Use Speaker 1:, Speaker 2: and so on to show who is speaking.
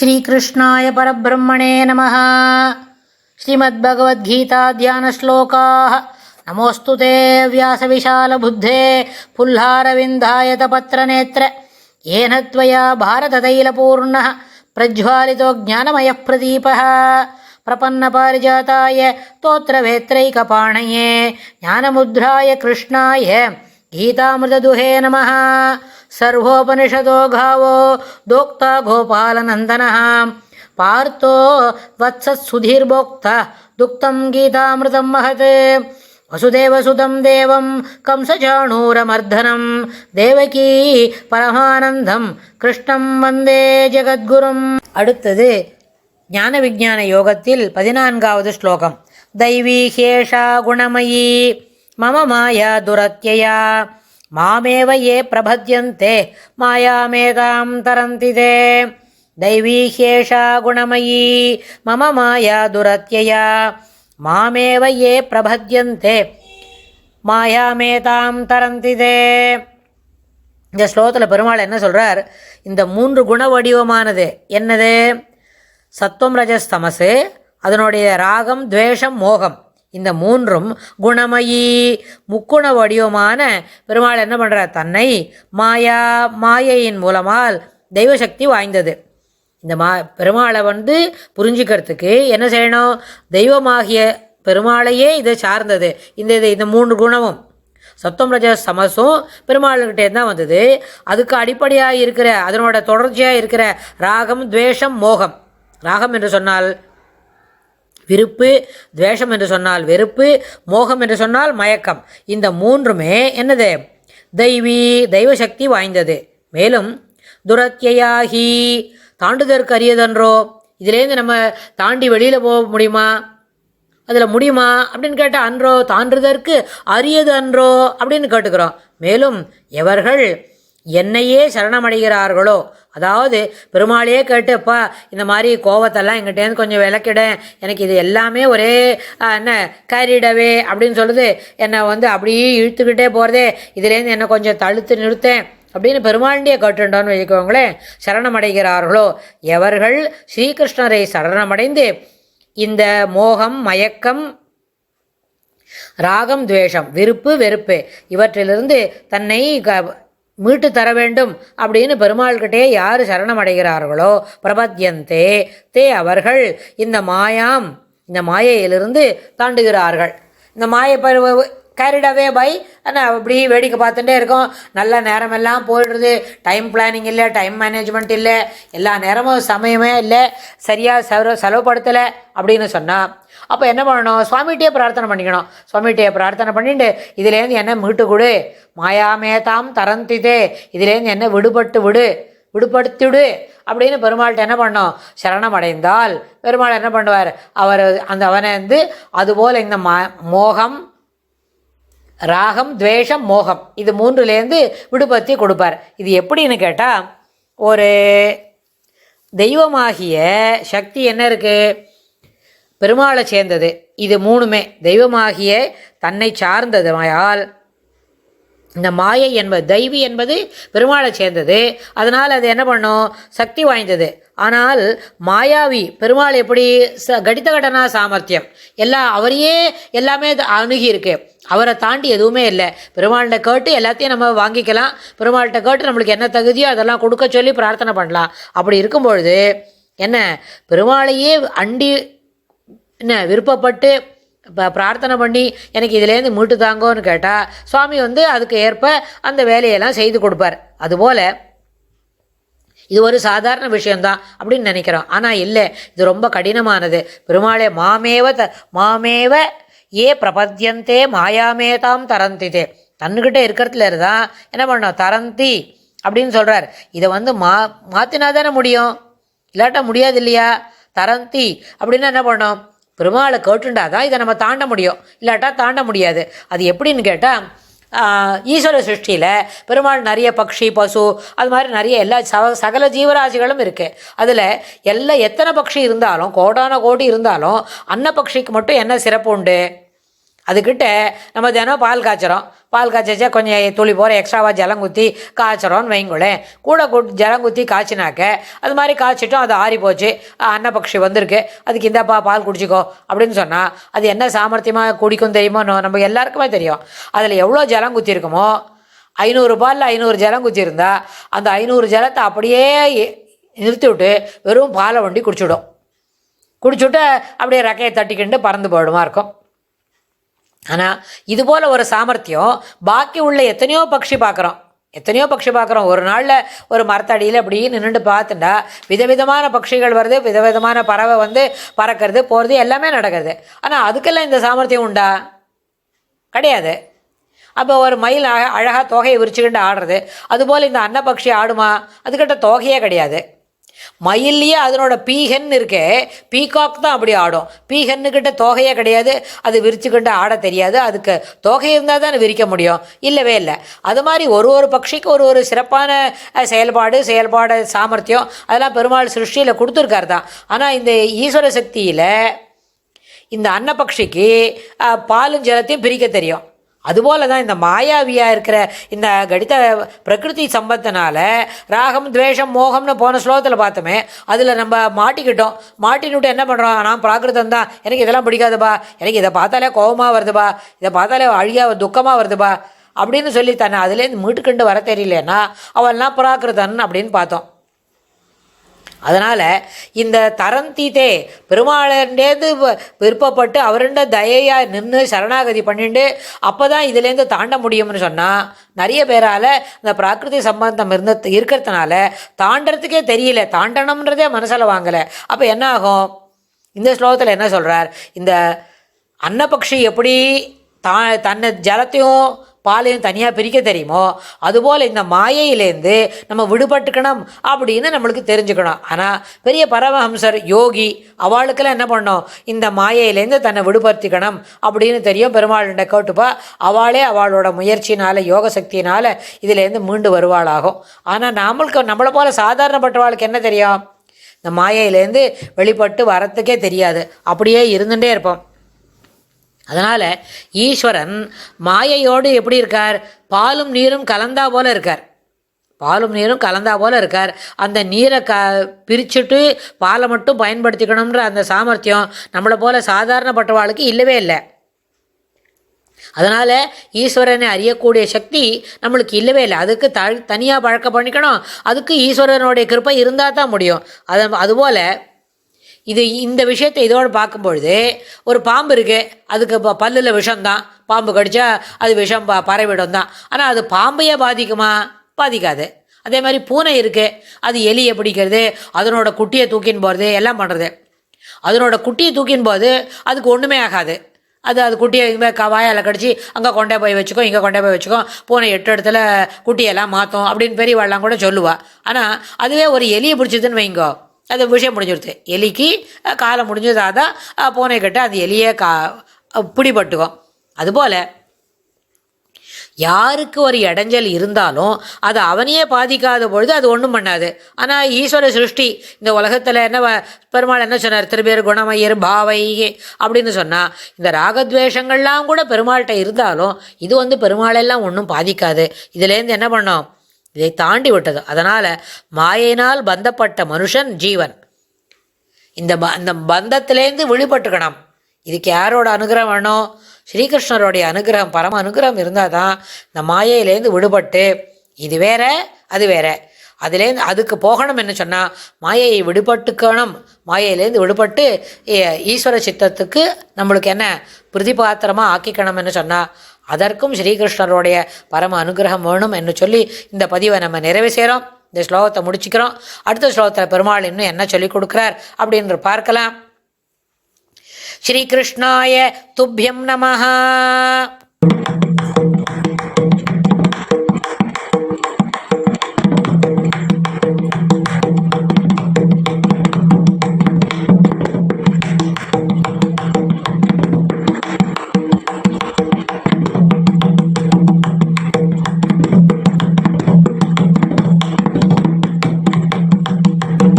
Speaker 1: श्रीकृष्णाय परब्रह्मणे नमः। श्रीमद्भगवद्गीता ध्यानश्लोकाः। नमोऽस्तु ते व्यासविशालबुद्धे पुल्लारविन्दायतपत्रनेत्र येन त्वया भारततैलपूर्णः प्रज्वालितो ज्ञानमयः प्रदीपः प्रपन्नपारिजाताय स्तोत्रवेत्रैकपाणये ज्ञानमुद्राय कृष्णाय गीतामृतदुहे नमः। सर्वोपनिषदो गावो दोक्ता गोपालनन्दनः पार्थो वत्सत्सुधीर्भोक्ता दुक्तं गीतामृतं महत्। वसुदेवसुतं देवं कंसचाणूरमर्दनं देवकी பரமானந்தம் கிருஷ்ணம் வந்தே ஜெகத்குரும். அடுத்தது ஞான விஞ்ஞான யோகத்தில் 14வது ஸ்லோகம். தைவீஹேஷா குணமயி மம மாயா துரத்யயா மாமேவ ஏ பிரபத்யந்தே மாயாமேதாம் தரந்தி தே. தைவீஹேஷா குணமயி மம மாயா துரத்யயா மாமேவ ஏ பிரபத்யந்தே மாயாமேதாம் தரந்தி தே. இந்த ஸ்லோகத்தில் பெருமாள் என்ன சொல்கிறார்? இந்த 3 குண வடிவமானது என்னது? சத்வம் ரஜஸ் தமசு, அதனுடைய ராகம் துவேஷம் மோகம், இந்த 3ம் குணமயி முக்குண வடிவமான பெருமாள் என்ன பண்ணுறார்? தன்னை மாயையின் மூலமால் தெய்வசக்தி வாய்ந்தது. இந்த பெருமாளை புரிஞ்சுக்கிறதுக்கு என்ன செய்யணும்? தெய்வமாகிய பெருமாளையே இதை சார்ந்தது. இந்த 3 குணமும் சத்வம் ரஜஸ் சமசும் பெருமாள்கிட்டே தான் வந்தது. அதுக்கு அடிப்படையாக இருக்கிற, அதனோட தொடர்ச்சியாக இருக்கிற ராகம் துவேஷம் மோகம். ராகம் என்று சொன்னால் விருப்பு, துவேஷம் என்று சொன்னால் வெறுப்பு, மோகம் என்று சொன்னால் மயக்கம். இந்த 3மே என்னது? தெய்வசக்தி வாய்ந்தது. மேலும் துரத்யாகி தாண்டுதற்கு அரியதன்றோ. இதிலேருந்து நம்ம தாண்டி வெளியில் போக முடியுமா? அதில் முடியுமா அப்படின்னு கேட்டால் அன்றோ தாண்டுதற்கு அரியது அன்றோ அப்படின்னு கேட்டுக்கிறோம். மேலும் எவர்கள் என்னையே சரணமடைகிறார்களோ, அதாவது பெருமாளையே கேட்டுப்பா இந்த மாதிரி கோவத்தெல்லாம் எங்கிட்டேருந்து கொஞ்சம் விளக்கிட, எனக்கு இது எல்லாமே ஒரே என்ன கேரிடவே அப்படின்னு சொல்லுது, என்னை அப்படியே இழுத்துக்கிட்டே போகிறதே, இதுலேருந்து என்னை கொஞ்சம் தடுத்து நிறுத்தேன் அப்படின்னு பெருமாண்டியை கேட்டுட்டோன்னு வச்சுக்கோங்களேன். சரணமடைகிறார்களோ எவர்கள் ஸ்ரீகிருஷ்ணரை சரணமடைந்து இந்த மோகம் மயக்கம் ராகம் துவேஷம் விருப்பு வெறுப்பு இவற்றிலிருந்து தன்னை மீட்டு தர வேண்டும் அப்படின்னு பெருமாள்கிட்டே யார் சரணமடைகிறார்களோ பிரபத்யந்தே தே அவர்கள் இந்த மாயையிலிருந்து தாண்டுகிறார்கள். இந்த மாயை கேரிடவே பை அப்படி வேடிக்கை பார்த்துட்டே இருக்கோம். நல்ல நேரமெல்லாம் போயிடுறது. டைம் பிளானிங் இல்லை, டைம் மேனேஜ்மெண்ட் இல்லை, எல்லா நேரமும் சமயமே இல்லை, சரியாக செலவுப்படுத்தலை அப்படின்னு சொன்னால் அப்போ என்ன பண்ணணும்? சுவாமிகிட்டே பிரார்த்தனை பண்ணிக்கணும். சுவாமிகிட்டே பிரார்த்தனை பண்ணிட்டு இதுலேருந்து என்ன மீட்டு கொடு, மாயாமேதாம் தரந்திதே, இதுலேருந்து என்ன விடுபடுத்திவிடு அப்படின்னு பெருமாள்கிட்ட என்ன பண்ணோம்? சரணம் அடைந்தால் பெருமாள் என்ன பண்ணுவார்? அவனை அதுபோல் இந்த மோகம் ராகம் துவேஷம் மோகம் இது 3லேருந்து விடுபடுத்தி கொடுப்பார். இது எப்படின்னு கேட்டால், ஒரு தெய்வமாகிய சக்தி என்ன இருக்குது? பெருமாளை சேர்ந்தது. இது 3மே தெய்வமாகிய தன்னை சார்ந்தது. மாயால் இந்த மாயை என்பது தெய்வி என்பது பெருமாளை சேர்ந்தது. அதனால் அது என்ன பண்ணும்? சக்தி வாய்ந்தது. ஆனால் மாயாவி பெருமாள் எப்படி? கடித கடனா சாமர்த்தியம் அவரையே எல்லாமே அணுகி இருக்கு. அவரை தாண்டி எதுவுமே இல்லை. பெருமாள்கிட்ட கேட்டு எல்லாத்தையும் நம்ம வாங்கிக்கலாம். பெருமாள்கிட்ட கேட்டு நம்மளுக்கு என்ன தகுதியோ அதெல்லாம் கொடுக்க சொல்லி பிரார்த்தனை பண்ணலாம். அப்படி இருக்கும்பொழுது என்ன பெருமாளையே அண்டி விருப்பப்பட்டு பிரார்த்தனை பண்ணி எனக்கு இதுலேருந்து மீட்டு தாங்கோன்னு கேட்டால் சுவாமி அதுக்கு ஏற்ப அந்த வேலையெல்லாம் செய்து கொடுப்பார். அதுபோல் இது ஒரு சாதாரண விஷயந்தான் அப்படின்னு நினைக்கிறோம். ஆனால் இல்லை, இது ரொம்ப கடினமானது. பெருமாளே மாமேவ ஏ பிரபத்யந்தே மாயாமேதாம் தரந்திதே, தன்னுக்கிட்ட இருக்கிறதுல இருந்தால் என்ன பண்ணோம்? தரந்தி அப்படின்னு சொல்கிறார். இதை மாற்றினா தானே முடியும், இல்லாட்டா முடியாது இல்லையா? தரந்தி அப்படின்னா என்ன பண்ணோம்? பெருமாளை கேட்டுண்டா தான் இதை நம்ம தாண்ட முடியும், இல்லாட்டா தாண்ட முடியாது. அது எப்படின்னு கேட்டால், ஈஸ்வர சிருஷ்டியில் பெருமாள் நிறைய பக்ஷி பசு அது மாதிரி நிறைய எல்லா சகல ஜீவராசிகளும் இருக்குது. அதில் எத்தனை பக்ஷி இருந்தாலும் கோடான கோடி இருந்தாலும் அன்ன பக்ஷிக்கு மட்டும் என்ன சிறப்பு உண்டு? அதுக்கிட்ட நம்ம தினம் பால் காய்ச்சறோம். பால் காய்ச்சா கொஞ்சம் துளி போகிற எக்ஸ்ட்ராவாக ஜலம் குத்தி காய்ச்சறோன்னு வைங்களேன். கூட ஜலம் குத்தி காய்ச்சினாக்க அது மாதிரி காய்ச்சிட்டோம், அது ஆறி போச்சு, அன்னப்பக்ஷி வந்திருக்கு, அதுக்கு இந்தாப்பா பால் குடிச்சிக்கோ அப்படின்னு சொன்னால் அது என்ன சாமர்த்தியமாக குடிக்கும் தெரியுமோ? நம்ம எல்லாருக்குமே தெரியும். அதில் எவ்வளோ ஜலம் குத்தி இருக்குமோ, 500 பாலில் 500 ஜலம் குத்தி இருந்தால் அந்த 500 ஜலத்தை அப்படியே நிறுத்தி விட்டு வெறும் பாலை வண்டி குடிச்சுடும். குடிச்சுட்டு அப்படியே ரெக்கையை தட்டிக்கிண்டு பறந்து போயிடுமா இருக்கும். ஆனால் இதுபோல் ஒரு சாமர்த்தியம் பாக்கி உள்ள எத்தனையோ பட்சி பார்க்குறோம். ஒரு நாளில் ஒரு மரத்தடியில் அப்படி நின்றுட்டு பார்த்துட்டா விதவிதமான பட்சிகள் வருது, விதவிதமான பறவை வந்து பறக்கிறது போகிறது எல்லாமே நடக்கிறது. ஆனால் அதுக்கெல்லாம் இந்த சாமர்த்தியம் உண்டா? கிடையாது. அப்போ ஒரு மயில் அழகாக தோகையை விரிச்சுக்கிட்டு ஆடுறது, அதுபோல் இந்த அன்னப்பக்ஷி ஆடுமா? அதுக்கிட்ட தோகையே கிடையாது. மயில்லையே அதனோட பீகன் இருக்கே, பீகாக் தான் அப்படி ஆடும். பீகன்னுக்கிட்ட தோகையே கிடையாது, அது விரிச்சுக்கிட்டு ஆட தெரியாது. அதுக்கு தோகை இருந்தால் தான் விரிக்க முடியும், இல்லவே இல்லை. அது மாதிரி ஒரு பட்சிக்கு ஒரு சிறப்பான செயல்பாடு சாமர்த்தியம் அதெல்லாம் பெருமாள் சிருஷ்டியில் கொடுத்துருக்காரு தான். ஆனால் இந்த ஈஸ்வர சக்தியில் இந்த அன்னப்பக்ஷிக்கு பாலும் ஜலத்தையும் பிரிக்க தெரியும். அதுபோல தான் இந்த மாயாவியாக இருக்கிற இந்த கடித பிரகிருதி சம்பத்தினால ராகம் துவேஷம் மோகம்னு போன ஸ்லோகத்தில் பார்த்தோமே, அதில் நம்ம மாட்டிக்கிட்டு என்ன பண்ணுறோம்? நான் பிராகிருதம் தான், எனக்கு இதெல்லாம் பிடிக்காதுப்பா, எனக்கு இதை பார்த்தாலே கோபமாக வருதுப்பா, இதை பார்த்தாலே அழியாக துக்கமாக வருதுப்பா அப்படின்னு சொல்லி தன்னை அதுலேருந்து மீட்டுக்கண்டு வர தெரியலன்னா அவள்லாம் பிராகிருதன் அப்படின்னு பார்த்தோம். அதனால் இந்த தரந்தீத்தே பெருமாளேந்து விருப்பப்பட்டு அவருண்ட தயையாக நின்று சரணாகதி பண்ணிட்டு அப்போ தான் இதுலேருந்து தாண்ட முடியும்னு சொன்னால் நிறைய பேரால் இந்த பிராகிருதி சம்பந்தம் இருக்கிறதுனால தாண்டறதுக்கே தெரியல, தாண்டனம்ன்றதே மனசில் வாங்கலை. அப்போ என்ன ஆகும்? இந்த ஸ்லோகத்தில் என்ன சொல்கிறார்? இந்த அன்னப்பக்ஷி எப்படி தன்னை ஜலத்தையும் பாலையும் தனியாக பிரிக்க தெரியுமோ அதுபோல் இந்த மாயையிலேருந்து நம்ம விடுபட்டுக்கணும் அப்படின்னு நம்மளுக்கு தெரிஞ்சுக்கணும். ஆனால் பெரிய பரமஹம்சர் யோகி அவளுக்கெல்லாம் என்ன பண்ணோம்? இந்த மாயையிலேருந்து தன்னை விடுபடுத்திக்கணும் அப்படின்னு தெரியும். பெருமாள்கிட்ட கேட்டுப்பா, அவளே அவளோட முயற்சினால் யோக சக்தியினால் இதிலேருந்து மீண்டு வருவாளாகும். ஆனால் நம்மளை போல் சாதாரணப்பட்டவாளுக்கு என்ன தெரியும்? இந்த மாயையிலேருந்து வெளிப்பட்டு வரத்துக்கே தெரியாது, அப்படியே இருந்துகிட்டே இருப்போம். அதனால் ஈஸ்வரன் மாயையோடு எப்படி இருக்கார்? பாலும் நீரும் கலந்தா போல இருக்கார். அந்த நீரை பிரிச்சுட்டு பாலை மட்டும் பயன்படுத்திக்கணுன்ற அந்த சாமர்த்தியம் நம்மளை போல சாதாரணப்பட்டவாளுக்கு இல்லவே இல்லை. அதனால் ஈஸ்வரனை அறியக்கூடிய சக்தி நம்மளுக்கு இல்லவே இல்லை. அதுக்கு தனியாக பழக்கம் பண்ணிக்கணும். அதுக்கு ஈஸ்வரனுடைய கிருப்பை இருந்தால் தான் முடியும். அதுபோல் இந்த விஷயத்தை இதோடு பார்க்கும்பொழுது ஒரு பாம்பு இருக்குது, அதுக்கு பல்லில் விஷம்தான், பாம்பு கடித்தா அது விஷம் பரவிடும் தான். ஆனால் அது பாம்பையே பாதிக்குமா? பாதிக்காது. அதே மாதிரி பூனை இருக்குது, அது எலியை பிடிக்கிறது, அதனோட குட்டியை தூக்கின்னு போகிறது, எல்லாம் பண்ணுறது. அதனோட குட்டியை தூக்கின்னு போது அதுக்கு ஒன்றுமே ஆகாது. அது குட்டியை வாயால் கடிச்சு அங்கே கொண்டே போய் வச்சுக்கோ, இங்கே கொண்டே போய் வச்சுக்கோ, பூனை 8 இடத்துல குட்டியெல்லாம் மாற்றும் அப்படின்னு பெரியவாள்லாம் கூட சொல்லுவாள். ஆனால் அதுவே ஒரு எலியை பிடிச்சதுன்னு வைங்கோ, அது விஷயம் முடிஞ்சிடுது. எலிக்கு காலம் முடிஞ்சதாக தான் பூனை கிட்ட அந்த எலியை பிடிபட்டுக்கும். அதுபோல் யாருக்கு ஒரு இடைஞ்சல் இருந்தாலும் அது அவனையே பாதிக்காத பொழுது அது ஒன்றும் பண்ணாது. ஆனால் ஈஸ்வர சிருஷ்டி இந்த உலகத்தில் என்ன பெருமாள் என்ன சொன்னார்? திருப்பேர் குணமயர் பாவை அப்படின்னு சொன்னால் இந்த ராகத்வேஷங்கள்லாம் கூட பெருமாள்கிட்ட இருந்தாலும் இது பெருமாளெல்லாம் ஒன்றும் பாதிக்காது. இதுலேருந்து என்ன பண்ணோம்? இதை தாண்டி விட்டது. அதனால் மாயினால் பந்தப்பட்ட மனுஷன் ஜீவன் இந்த பந்தத்திலேருந்து விடுபட்டுக்கணும். இதுக்கு யாரோட அனுகிரகம் வேணும்? ஸ்ரீகிருஷ்ணருடைய அனுகிரகம், பரம அனுகிரகம் இருந்தால் தான் இந்த மாயையிலேருந்து விடுபட்டு இது வேற அது வேற அதுலேருந்து அதுக்கு போகணும். என்ன சொன்னால் மாயையை விடுபட்டுக்கணும். மாயையிலேருந்து விடுபட்டு ஈஸ்வர சித்தத்துக்கு நம்மளுக்கு என்ன பிரதிபாத்திரமாக ஆக்கிக்கணும்னு சொன்னால் அதற்கும் ஸ்ரீகிருஷ்ணருடைய பரம அனுகிரகம் வேணும் என்று சொல்லி இந்த பதிவை நம்ம நிறைவு செய்கிறோம். இந்த ஸ்லோகத்தை முடிச்சுக்கிறோம். அடுத்த ஸ்லோகத்தில் பெருமாள் இன்னும் என்ன சொல்லிக் கொடுக்குறார் அப்படின்னு பார்க்கலாம். ஸ்ரீகிருஷ்ணாய துப்யம் நமஹ.